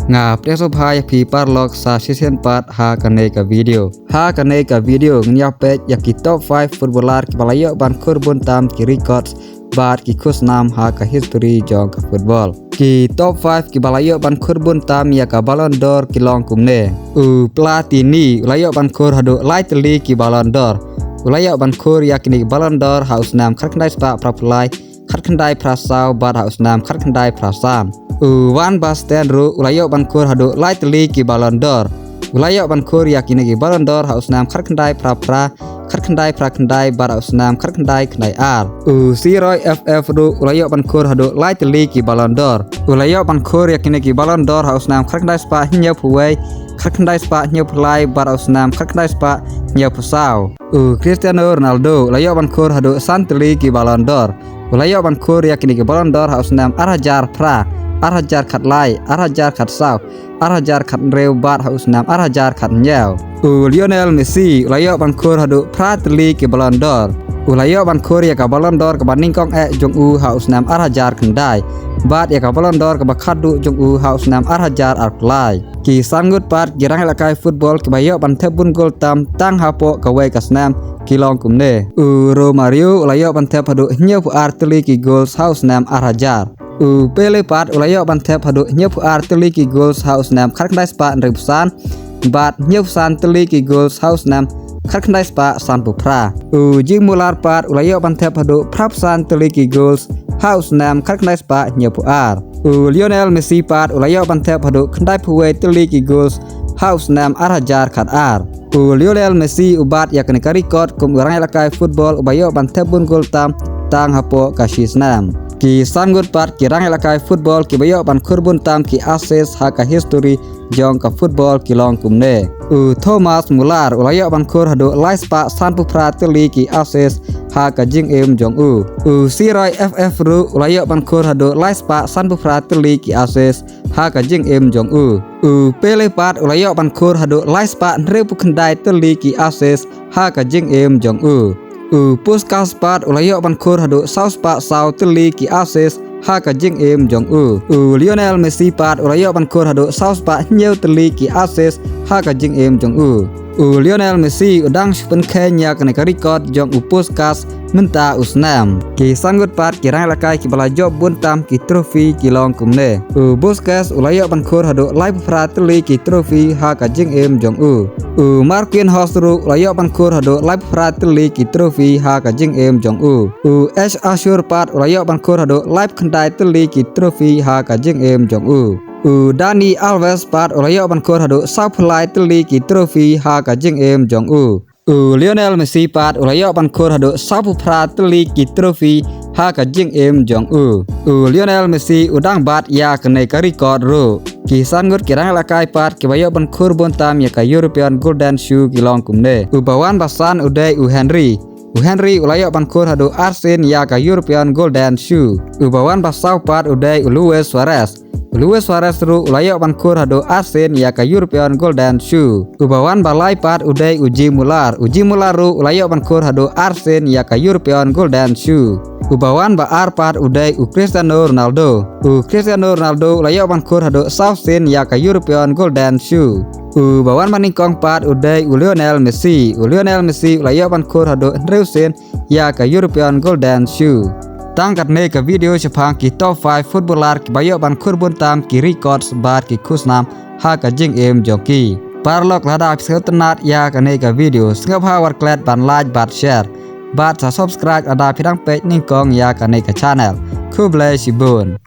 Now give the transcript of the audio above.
ngap dia so bhai phi parlok sa season part ha kane ka video nyape ya ki top 5 footballer ki balayo ban kurbun tam ki records bat ki khusnam ha ka history jong ka football ki top 5 ki balayo ban kurbun tam ya ka Ballon d'Or ki long kumne Platini ulayo ban kur hadu lightly ki Ballon d'Or ulayo ban kur ya ki Ballon d'Or haus nam khandai spa praplai khandai prasau bat haus nam khandai prasam Van Basten ru ulayo ban kur hadu lightly ki Ballon d'Or ulayo ban kur ya ki Ballon d'Or haus nam khandai prapra khandai bat haus nam khandai khandai ar Siroi FF ru ulayo ban kur hadu lightly ki Ballon d'Or ulayo ban kur ya ki Ballon d'Or haus nam khandai spa nya puwei khandai spa nya pulai bat haus nam khandai spa nya pusau Cristiano Ronaldo ulayo ban kur hadu santli ki Ballon d'Or ulayo ban kur ya ki Ballon d'Or haus nam arhajar pra arhajar khat lai arhajar khat sau arhajar khat reu bat haus nam arhajar khat nyau Lionel Messi ulayo ban kur hadu pratli ki Ballon d'Or ulayo ban kur ya ka Ballon d'Or ka baning kong jong haus nam arhajar khandai bat ya ka Ballon d'Or ka bakhadu jong haus nam arhajar arklai ki sangut pat girang lakai football ki bayo ban thebun gol tam tang hapo ka wei kasnam ki long kumne Romario ulayo ban theb hadu nyepu artli ki goals haus nam arhajar Pele pat ulayo ban thep hadu nyepu artli ki goals haus nam khandai spa ribsan bat nyepu san tli ki goals haus nam khandai spa san pupra jing mular pat ulayo ban thep hadu prap san tli ki goals haus nam khandai spa nyepu ar Lionel Messi pat ulayo ban thep hadu khandai phuwe tli ki goals haus nam arhajar khat ar Lionel Messi ubat yakni ka record kum orang lakai football ubayo ban thebun gol tam tang hapo kasis nam ki sangut pat ki rang lakai football ki bayo ban kurbun tam ki assist ha ka history jong ka football ki long kumne Thomas Muller ulayo ban kur hadu laispa san pupra tli ki assist ha ka jing jong Siroi FF ru ulayo ban kur hadu laispa san pupra tli ki assist ha ka jing jong Pele pat ulayo ban kur hadu laispa reu khandai tli ki assist ha ka jing jong Puskas pat ulayo ban kur hadu sauspa sau tli ki assist ha ka jing jong Lionel Messi pat ulayo ban kur hadu sauspa nyeu tli ki assist ha ka jing jong Lionel Messi udang spen kenya kena ka record jong Puskas menta usnam ki sangut pat ki rang lakai ki bala job buntam ki trofi ki long kumne Puskas ulayo ban kur hadu live pratli ki trofi ha ka jing jong Marquinhos Hosru ulayo ban kur hadu live pratli ki trofi ha ka jing jong H Ashur pat ulayo ban kur hadu live khandai tli ki trofi ha ka jing jong Dani Alves pat ulayo ban kur hadu supply tli ki trofi ha ka jing jong Lionel Messi pat ulayo ban kur hadu sapupra tli ki trofi ha ka jing jong Lionel Messi udang bat ya kene ka record ro ki sangut kirang lakai pat ki bayo ban kur bontam ya ka European Golden Shoe ki long kumne bawan basan udai Henry ulayo ban kur hadu arsen ya ka European Golden Shoe bawan basau pat udai Luis Suarez ru ulayo ban kur hadu arsen ya ka European Golden Shoe bawan balai pat udai Uji Mular ru ulayo ban kur hadu arsen ya ka European Golden Shoe bawan baar pat udai Cristiano Ronaldo ulayo ban kur hadu sausen ya ka European Golden Shoe bawan maningkong pat udai Lionel Messi ulayo ban kur hadu reusen ya ka European Golden Shoe tangkat ne ka video chapang ki top 5 footballer ki bayo ban kurbun tam ki records bat ki khusnam ha ka jing joki parlok lada episode tenat ya ka ne ka video sngap ha war klet ban like bat share bat subscribe ada pidang page ningkong ya ka ne ka channel ku bless you bun